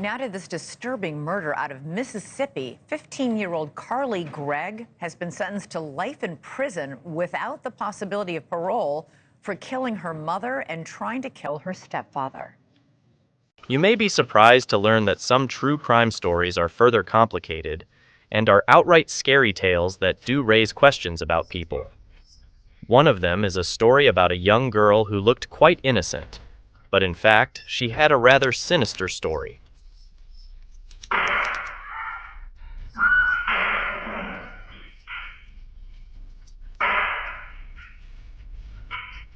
Now to this disturbing murder out of Mississippi. 15-year-old Carly Gregg has been sentenced to life in prison without the possibility of parole for killing her mother and trying to kill her stepfather. You may be surprised to learn that some true crime stories are further complicated and are outright scary tales that do raise questions about people. One of them is a story about a young girl who looked quite innocent, but in fact, she had a rather sinister story.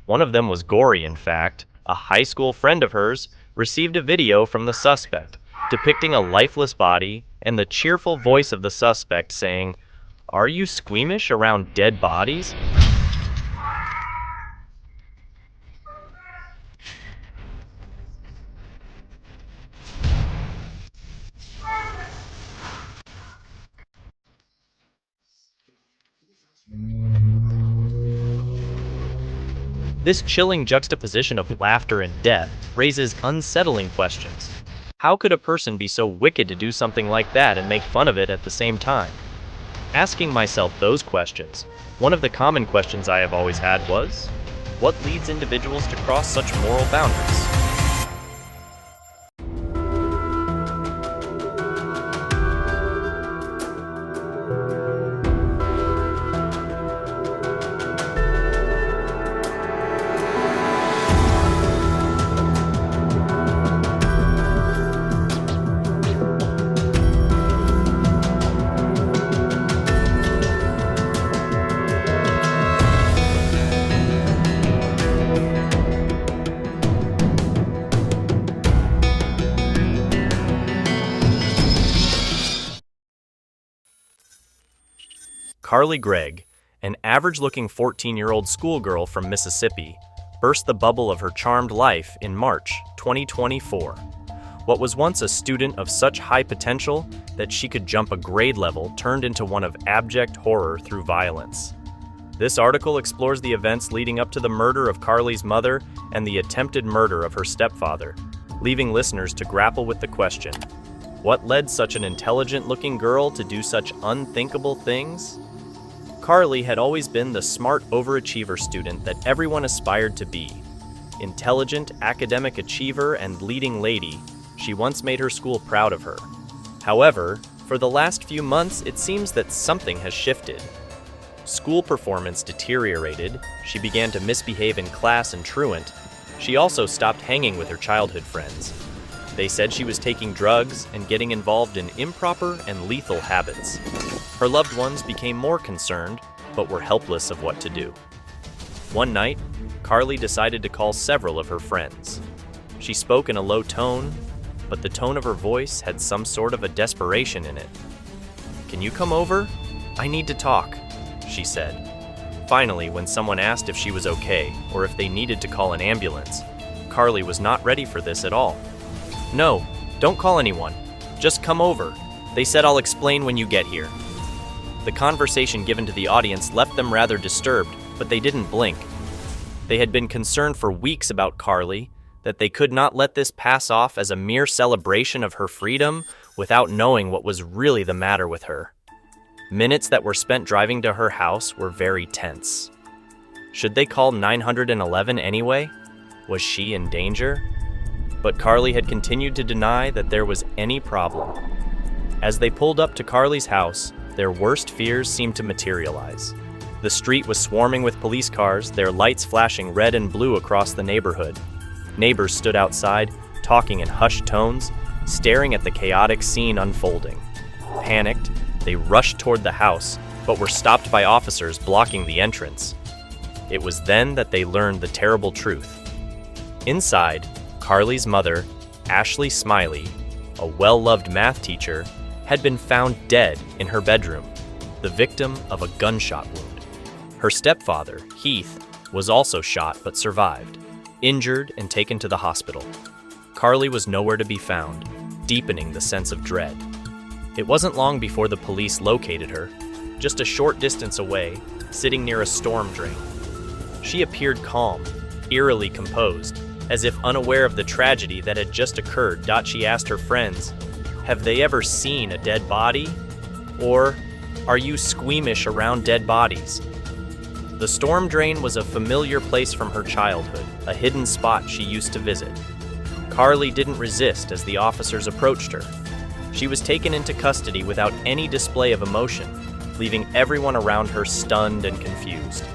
One of them was gory, in fact. A high school friend of hers received a video from the suspect depicting a lifeless body and the cheerful voice of the suspect saying, "Are you squeamish around dead bodies?" This chilling juxtaposition of laughter and death raises unsettling questions. How could a person be so wicked to do something like that and make fun of it at the same time? Asking myself those questions, one of the common questions I have always had was, what leads individuals to cross such moral boundaries? Carly Gregg, an average-looking 14-year-old schoolgirl from Mississippi, burst the bubble of her charmed life in March 2024. What was once a student of such high potential that she could jump a grade level turned into one of abject horror through violence. This article explores the events leading up to the murder of Carly's mother and the attempted murder of her stepfather, leaving listeners to grapple with the question, what led such an intelligent-looking girl to do such unthinkable things? Carly had always been the smart overachiever student that everyone aspired to be. Intelligent, academic achiever and leading lady, she once made her school proud of her. However, for the last few months, it seems that something has shifted. School performance deteriorated, she began to misbehave in class and truant. She also stopped hanging with her childhood friends. They said she was taking drugs and getting involved in improper and lethal habits. Her loved ones became more concerned, but were helpless of what to do. One night, Carly decided to call several of her friends. She spoke in a low tone, but the tone of her voice had some sort of a desperation in it. "Can you come over? I need to talk," she said. Finally, when someone asked if she was okay or if they needed to call an ambulance, Carly was not ready for this at all. "No, don't call anyone. Just come over. They said I'll explain when you get here." The conversation given to the audience left them rather disturbed, but they didn't blink. They had been concerned for weeks about Carly, that they could not let this pass off as a mere celebration of her freedom without knowing what was really the matter with her. Minutes that were spent driving to her house were very tense. Should they call 911 anyway? Was she in danger? But Carly had continued to deny that there was any problem. As they pulled up to Carly's house, their worst fears seemed to materialize. The street was swarming with police cars, their lights flashing red and blue across the neighborhood. Neighbors stood outside, talking in hushed tones, staring at the chaotic scene unfolding. Panicked, they rushed toward the house, but were stopped by officers blocking the entrance. It was then that they learned the terrible truth. Inside, Carly's mother, Ashley Smiley, a well-loved math teacher, had been found dead in her bedroom, the victim of a gunshot wound. Her stepfather, Heath, was also shot but survived, injured and taken to the hospital. Carly was nowhere to be found, deepening the sense of dread. It wasn't long before the police located her, just a short distance away, sitting near a storm drain. She appeared calm, eerily composed, As if unaware of the tragedy that had just occurred, Dachi asked her friends, "Have they ever seen a dead body? Or are you squeamish around dead bodies?" The storm drain was a familiar place from her childhood, a hidden spot she used to visit. Carly didn't resist as the officers approached her. She was taken into custody without any display of emotion, leaving everyone around her stunned and confused.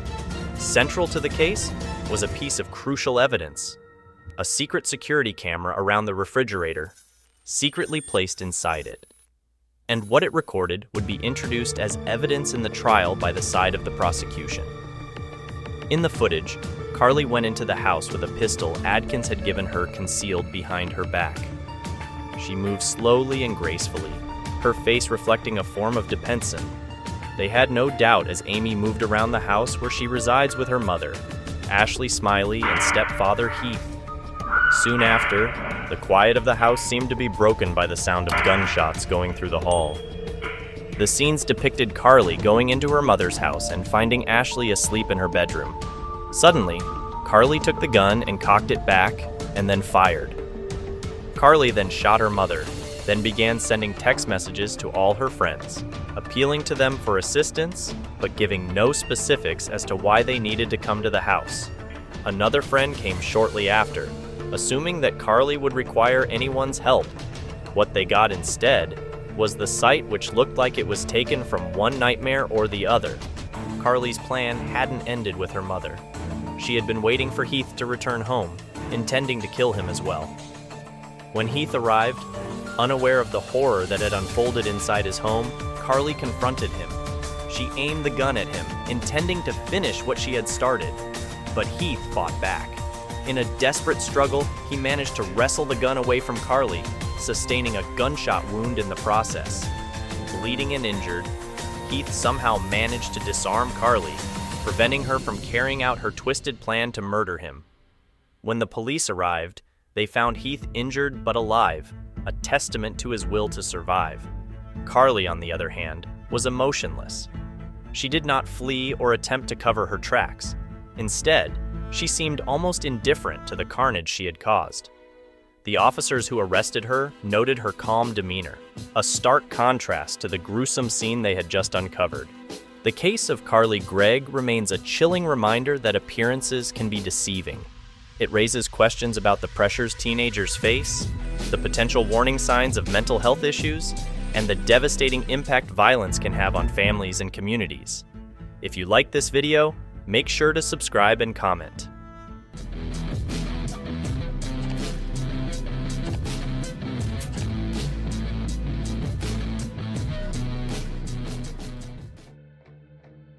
Central to the case was a piece of crucial evidence: a secret security camera around the refrigerator, secretly placed inside it. And what it recorded would be introduced as evidence in the trial by the side of the prosecution. In the footage, Carly went into the house with a pistol Adkins had given her concealed behind her back. She moved slowly and gracefully, her face reflecting a form of depension. They had no doubt as Amy moved around the house where she resides with her mother, Ashley Smiley, and stepfather Heath. Soon after, the quiet of the house seemed to be broken by the sound of gunshots going through the hall. The scenes depicted Carly going into her mother's house and finding Ashley asleep in her bedroom. Suddenly, Carly took the gun and cocked it back and then fired. Carly then shot her mother, then began sending text messages to all her friends, appealing to them for assistance, but giving no specifics as to why they needed to come to the house. Another friend came shortly after, assuming that Carly would require anyone's help. What they got instead was the site which looked like it was taken from one nightmare or the other. Carly's plan hadn't ended with her mother. She had been waiting for Heath to return home, intending to kill him as well. When Heath arrived, unaware of the horror that had unfolded inside his home, Carly confronted him. She aimed the gun at him, intending to finish what she had started, but Heath fought back. In a desperate struggle, he managed to wrestle the gun away from Carly, sustaining a gunshot wound in the process. Bleeding and injured, Heath somehow managed to disarm Carly, preventing her from carrying out her twisted plan to murder him. When the police arrived, they found Heath injured but alive, a testament to his will to survive. Carly, on the other hand, was emotionless. She did not flee or attempt to cover her tracks. Instead, she seemed almost indifferent to the carnage she had caused. The officers who arrested her noted her calm demeanor, a stark contrast to the gruesome scene they had just uncovered. The case of Carly Gregg remains a chilling reminder that appearances can be deceiving. It raises questions about the pressures teenagers face, the potential warning signs of mental health issues, and the devastating impact violence can have on families and communities. If you like this video, make sure to subscribe and comment.